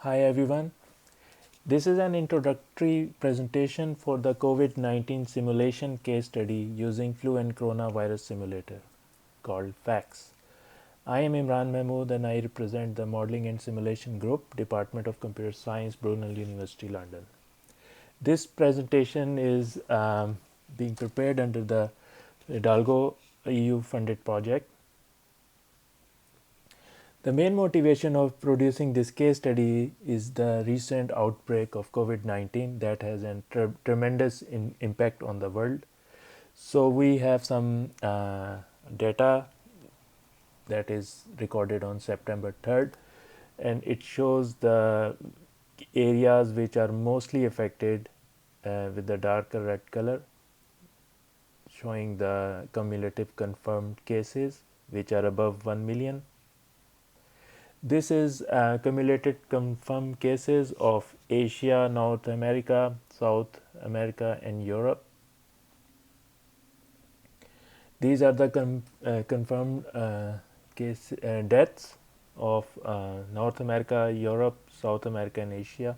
Hi everyone. This is an introductory presentation for the COVID-19 simulation case study using flu and coronavirus simulator called FACS. I am Imran Mahmood and I represent the Modeling and Simulation Group, Department of Computer Science, Brunel University, London. This presentation is being prepared under the HiDALGO EU funded project. The main motivation of producing this case study is the recent outbreak of COVID-19 that has a tremendous impact on the world. So we have some data that is recorded on September 3rd, and it shows the areas which are mostly affected with the darker red color, showing the cumulative confirmed cases which are above 1 million. This is cumulated confirmed cases of Asia, North America, South America, and Europe. These are the confirmed deaths of North America, Europe, South America, and Asia.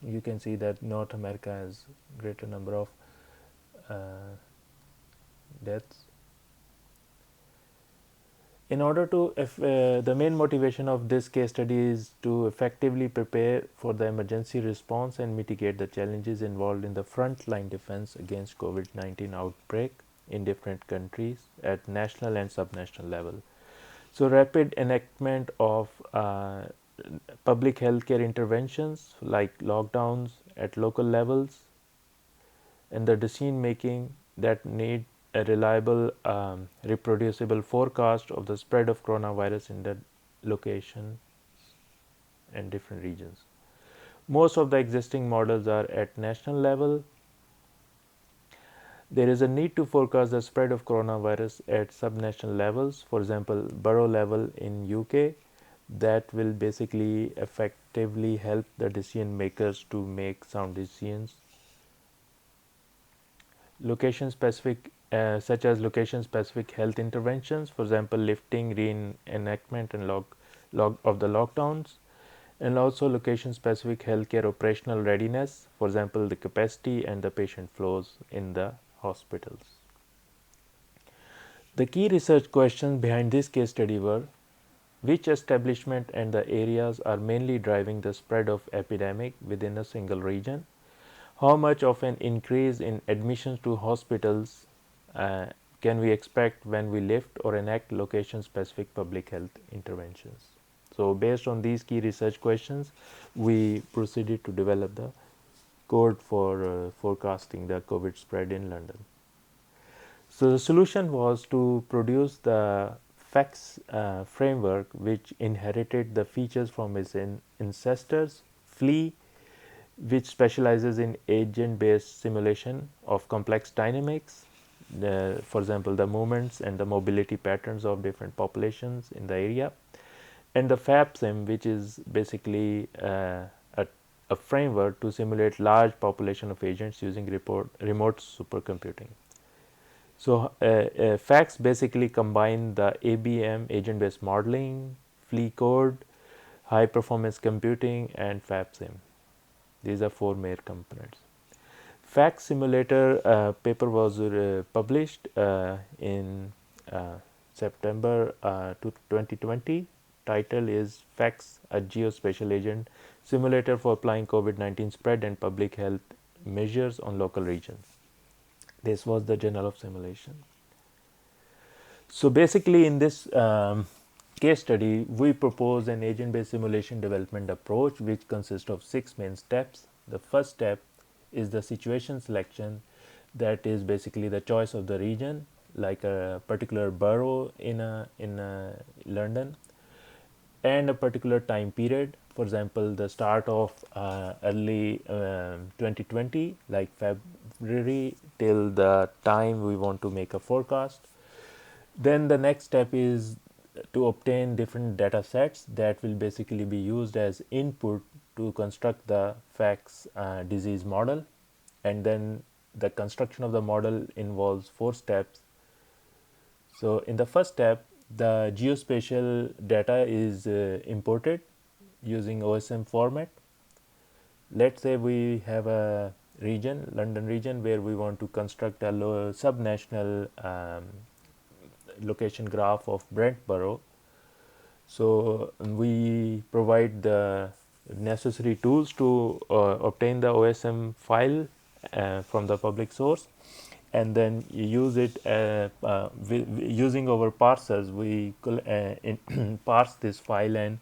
You can see that North America has greater number of deaths. In order to, the main motivation of this case study is to effectively prepare for the emergency response and mitigate the challenges involved in the frontline defense against COVID-19 outbreak in different countries at national and subnational level. So, rapid enactment of public healthcare interventions like lockdowns at local levels and the decision making that need a reliable, reproducible forecast of the spread of coronavirus in the location and different regions. Most of the existing models are at national level. There is a need to forecast the spread of coronavirus at subnational levels, for example, borough level in UK, that will basically effectively help the decision makers to make sound decisions. Location specific such as location specific health interventions, for example lifting, reenactment and log of the lockdowns, and also location specific healthcare operational readiness, for example the capacity and the patient flows in the hospitals. The key research questions behind this case study were: which establishment and the areas are mainly driving the spread of epidemic within a single region? How much of an increase in admissions to hospitals uh, can we expect when we lift or enact location specific public health interventions? So, based on these key research questions, we proceeded to develop the code for forecasting the COVID spread in London. So, the solution was to produce the FACS framework, which inherited the features from its ancestors, FLEE, which specializes in agent-based simulation of complex dynamics, for example, the movements and the mobility patterns of different populations in the area, and the FABSIM, which is basically a framework to simulate large population of agents using remote supercomputing. So, FACS basically combine the ABM, agent-based modeling, FLEE code, high performance computing, and FABSIM. These are four main components. FACS simulator paper was published in September 2020. Title is FACS, a geospatial agent simulator for applying COVID-19 spread and public health measures on local regions. This was the journal of simulation. So basically in this case study, we propose an agent-based simulation development approach which consists of 6 main steps. The first step is the situation selection, that is basically the choice of the region, like a particular borough in London, and a particular time period. For example, the start of early 2020, like February, till the time we want to make a forecast. Then the next step is to obtain different data sets that will basically be used as input to construct the FACS disease model. And then the construction of the model involves 4 steps. So in the first step, the geospatial data is imported using OSM format. Let's say we have a region, London region, where we want to construct a subnational location graph of Brent Borough. So we provide the necessary tools to obtain the OSM file from the public source, and then you use it using our parsers. We parse this file and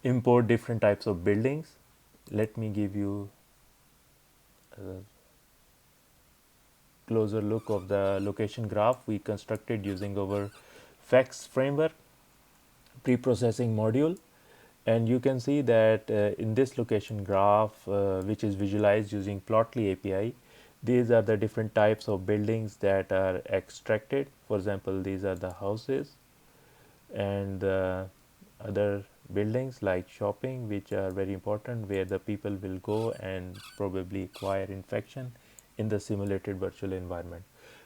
import different types of buildings. Let me give you a closer look of the location graph we constructed using our FACS framework pre-processing module. And you can see that in this location graph, which is visualized using Plotly API, these are the different types of buildings that are extracted. For example, these are the houses, and other buildings like shopping, which are very important, where the people will go and probably acquire infection in the simulated virtual environment.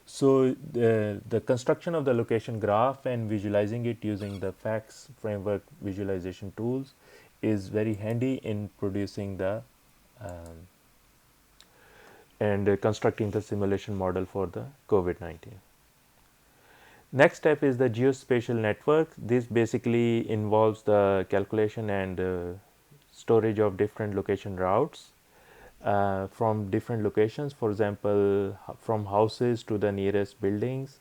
So the construction of the location graph and visualizing it using the FACS framework visualization tools is very handy in producing the um, and constructing the simulation model for the COVID-19. Next step is the geospatial network. This basically involves the calculation and storage of different location routes from different locations. For example, from houses to the nearest buildings.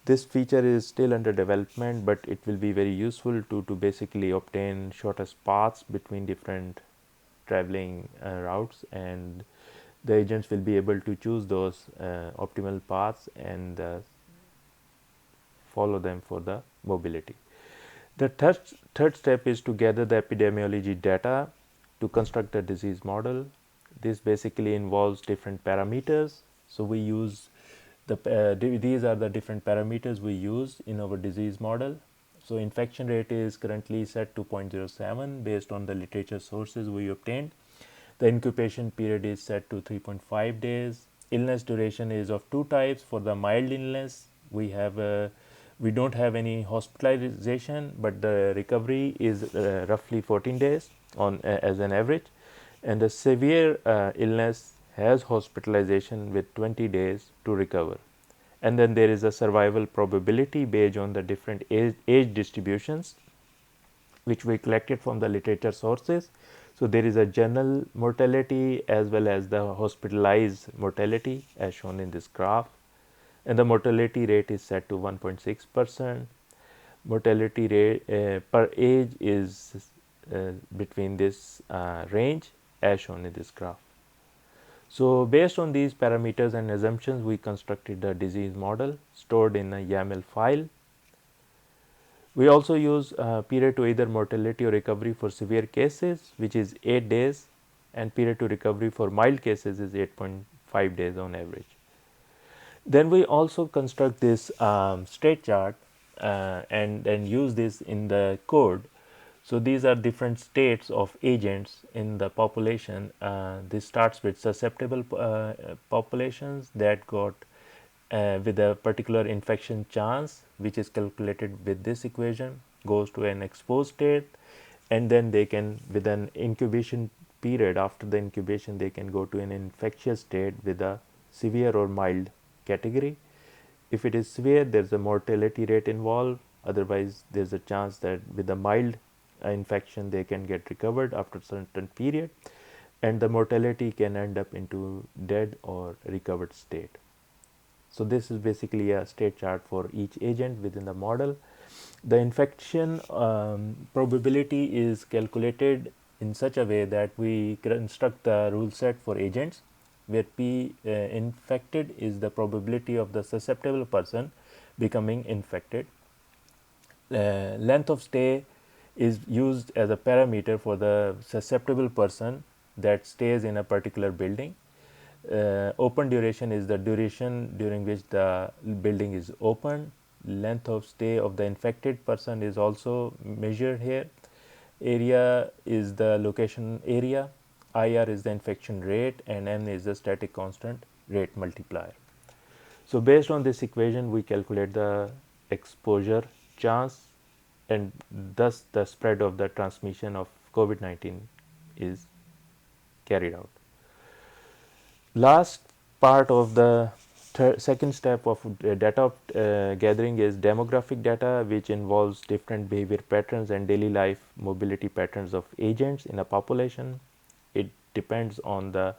This feature is still under development, but it will be very useful to basically obtain shortest paths between different traveling routes, and the agents will be able to choose those optimal paths and follow them for the mobility. The third step is to gather the epidemiology data to construct a disease model. This basically involves different parameters. So we use these are the different parameters we use in our disease model. So infection rate is currently set to 0.07 based on the literature sources we obtained. The incubation period is set to 3.5 days. Illness duration is of two types. For the mild illness, we don't have any hospitalization, but the recovery is roughly 14 days on as an average, and the severe illness has hospitalization with 20 days to recover. And then there is a survival probability based on the different age distributions which we collected from the literature sources. So there is a general mortality as well as the hospitalized mortality as shown in this graph, and the mortality rate is set to 1.6%. Mortality rate per age is between this range as shown in this graph. So based on these parameters and assumptions, we constructed the disease model stored in a YAML file. We also use period to either mortality or recovery for severe cases, which is 8 days, and period to recovery for mild cases is 8.5 days on average. Then we also construct this state chart and use this in the code. So these are different states of agents in the population. This starts with susceptible populations that got with a particular infection chance, which is calculated with this equation, goes to an exposed state, and then they can, with an incubation period, after the incubation they can go to an infectious state with a severe or mild category. If it is severe, there is a mortality rate involved. Otherwise, there is a chance that with a mild infection they can get recovered after a certain period, and the mortality can end up into dead or recovered state. So this is basically a state chart for each agent within the model. The infection probability is calculated in such a way that we construct the rule set for agents, where P infected is the probability of the susceptible person becoming infected. Length of stay is used as a parameter for the susceptible person that stays in a particular building. Open duration is the duration during which the building is open. Length of stay of the infected person is also measured here. Area is the location area, IR is the infection rate, and N is the static constant rate multiplier. So based on this equation, we calculate the exposure chance and thus the spread of the transmission of COVID-19 is carried out. Last part of the second step of data gathering is demographic data, which involves different behavior patterns and daily life mobility patterns of agents in a population. It depends on the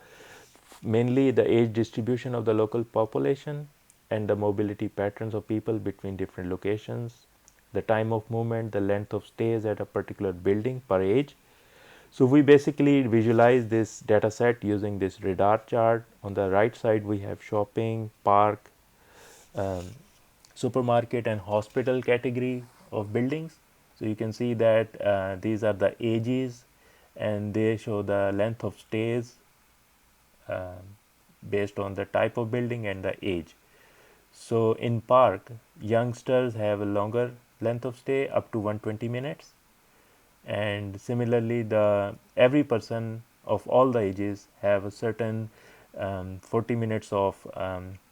mainly the age distribution of the local population and the mobility patterns of people between different locations, the time of movement, the length of stays at a particular building per age. So we basically visualize this data set using this radar chart. On the right side, we have shopping, park, um, supermarket and hospital category of buildings. So you can see that these are the ages and they show the length of stays um, based on the type of building and the age. So in park, youngsters have a longer length of stay up to 120 minutes, and similarly the every person of all the ages have a certain 40 minutes of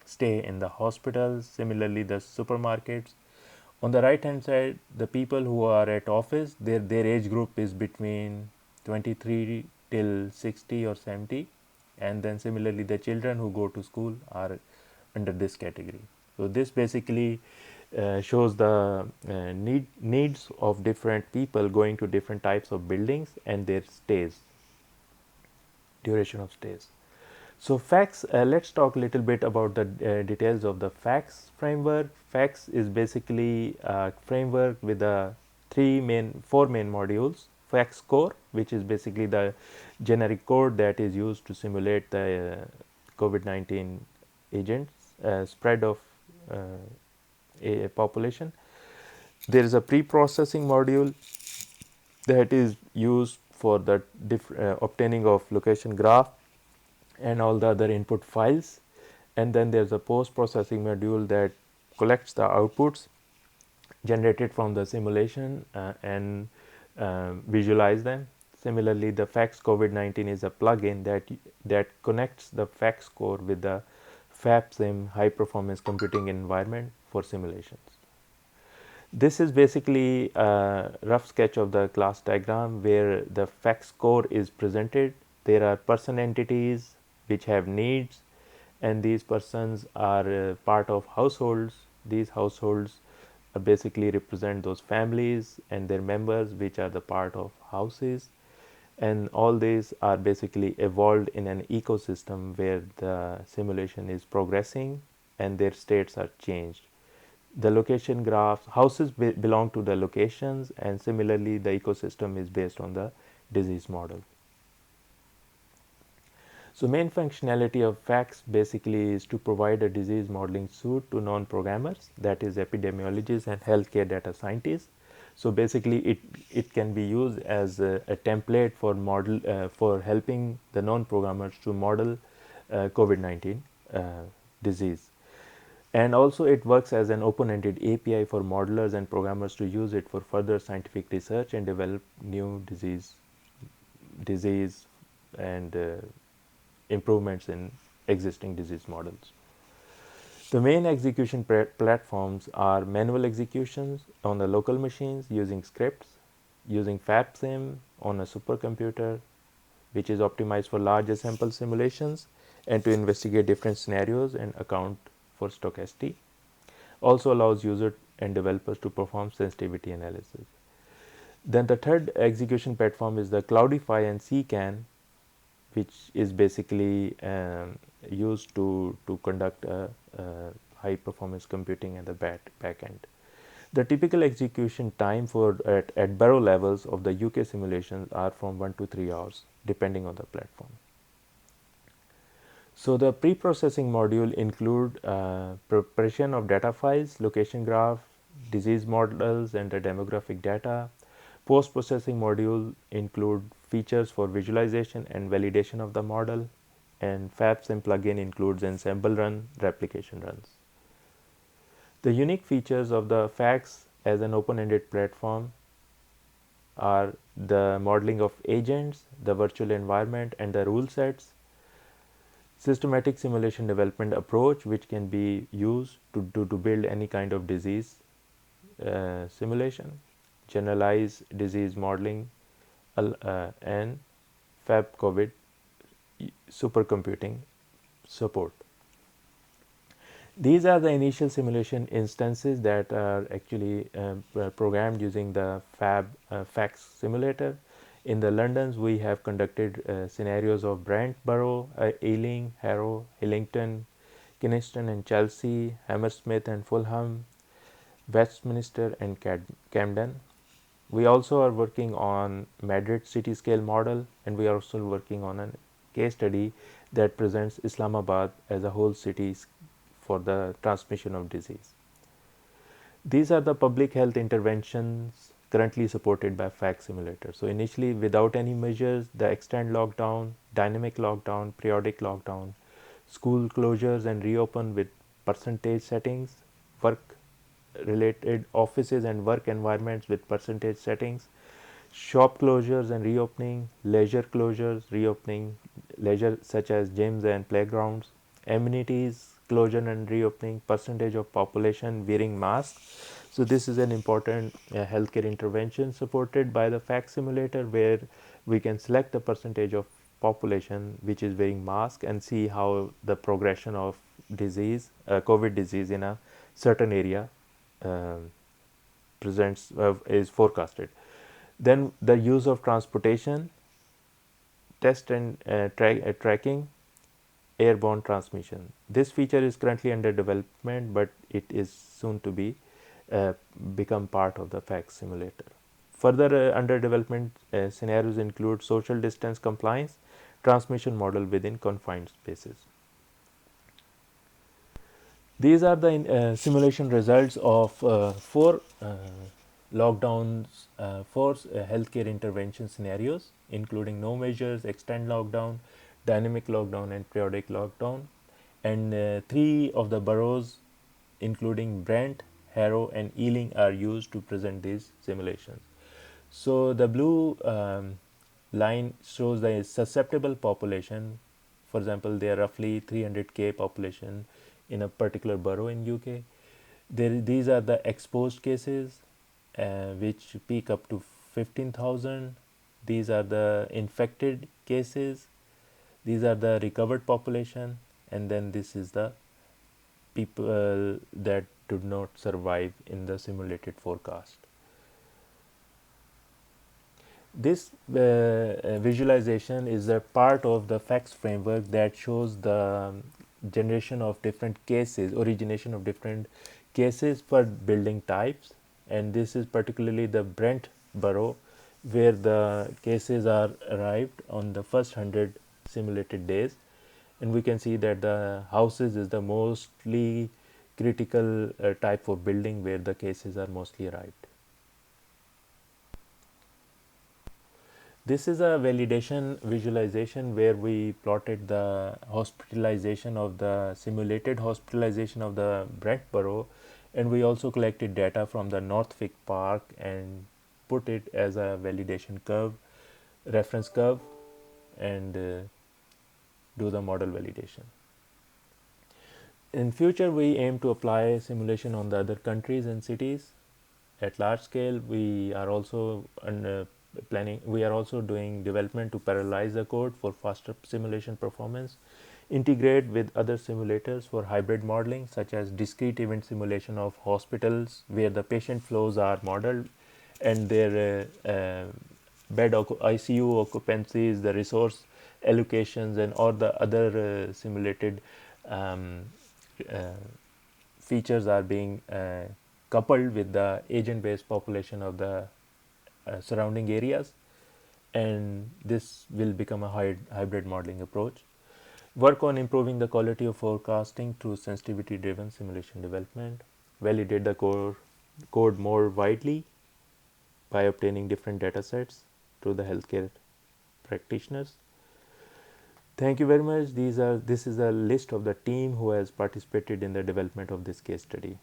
stay in the hospitals. Similarly the supermarkets. On the right hand side, the people who are at office, their age group is between 23 till 60 or 70, and then similarly the children who go to school are under this category. So this basically shows the needs of different people going to different types of buildings and their stays, duration of stays. So facts, let's talk a little bit about the details of the facts framework. Facts is basically a framework with the four main modules. Facts core, which is basically the generic code that is used to simulate the COVID-19 agents spread of a population. There is a pre-processing module that is used for the obtaining of location graph and all the other input files, and then there's a post-processing module that collects the outputs generated from the simulation and visualize them. Similarly, the FACS COVID-19 is a plugin that connects the FACS core with the FAPSIM high performance computing environment for simulations. This is basically a rough sketch of the class diagram where the FACS core is presented. There are person entities which have needs, and these persons are part of households. These households basically represent those families and their members, which are the part of houses, and all these are basically evolved in an ecosystem where the simulation is progressing and their states are changed. The location graphs, houses belong to the locations, and similarly the ecosystem is based on the disease model. So main functionality of FACS basically is to provide a disease modeling suite to non-programmers, that is epidemiologists and healthcare data scientists. So basically it can be used as a template for model for helping the non-programmers to model COVID-19 disease. And also it works as an open-ended API for modelers and programmers to use it for further scientific research and develop new disease and improvements in existing disease models. The main execution platforms are manual executions on the local machines using scripts, using FAPSIM on a supercomputer, which is optimized for large sample simulations and to investigate different scenarios and account for stochasticity. Also allows users and developers to perform sensitivity analysis. Then the third execution platform is the Cloudify and CCAN, which is basically used to conduct high performance computing at the back end. The typical execution time for at borough levels of the UK simulations are from 1 to 3 hours depending on the platform. So the pre-processing module include preparation of data files, location graph, disease models and the demographic data. Post-processing module include features for visualization and validation of the model, and FAPSIM plugin includes ensemble run, replication runs. The unique features of the FACS as an open-ended platform are the modeling of agents, the virtual environment and the rule sets, systematic simulation development approach which can be used to build any kind of disease simulation, generalized disease modeling and Fab COVID supercomputing support. These are the initial simulation instances that are actually programmed using the Fab FACS simulator. In the Londons, we have conducted scenarios of Brent Borough, Ealing, Harrow, Hillington, Kynaston and Chelsea, Hammersmith and Fulham, Westminster and Camden. We also are working on Madrid city scale model, and we are also working on a case study that presents Islamabad as a whole city for the transmission of disease. These are the public health interventions currently supported by FACT simulator. So initially without any measures, the extend lockdown, dynamic lockdown, periodic lockdown, school closures and reopen with percentage settings, work related offices and work environments with percentage settings, shop closures and reopening, leisure closures, reopening, leisure such as gyms and playgrounds, amenities, closure and reopening, percentage of population wearing masks. So this is an important healthcare intervention supported by the FACT simulator, where we can select the percentage of population which is wearing mask and see how the progression of disease, COVID disease in a certain area um presents is forecasted. Then the use of transportation, test and tracking, airborne transmission. This feature is currently under development, but it is soon to be uh, become part of the FACS simulator. Further under development scenarios include social distance compliance, transmission model within confined spaces. These are the simulation results of four lockdowns, four healthcare intervention scenarios, including no measures, extend lockdown, dynamic lockdown, and periodic lockdown. And three of the boroughs, including Brent, Harrow, and Ealing, are used to present these simulations. So the blue line shows the susceptible population. For example, there are roughly 300k population in a particular borough in UK. These are the exposed cases, which peak up to 15,000. These are the infected cases. These are the recovered population, and then this is the people that did not survive in the simulated forecast. This visualization is a part of the FACS framework that shows the generation of different cases, origination of different cases per building types, and this is particularly the Brent borough, where the cases are arrived on the first 100 simulated days, and we can see that the houses is the mostly critical type of building where the cases are mostly arrived. This is a validation visualization where we plotted the hospitalization of the simulated hospitalization of the Brent borough, and we also collected data from the Northwick Park and put it as a validation curve, reference curve, and do the model validation. In future, we aim to apply simulation on the other countries and cities at large scale. We are also planning. We are also doing development to parallelize the code for faster simulation performance, integrate with other simulators for hybrid modeling, such as discrete event simulation of hospitals where the patient flows are modeled and their ICU occupancies, the resource allocations, and all the other simulated um, uh, features are being coupled with the agent based population of the surrounding areas, and this will become a hybrid modeling approach. Work on improving the quality of forecasting through sensitivity driven simulation development. Validate the code more widely by obtaining different data sets to the healthcare practitioners. Thank you very much. This is a list of the team who has participated in the development of this case study.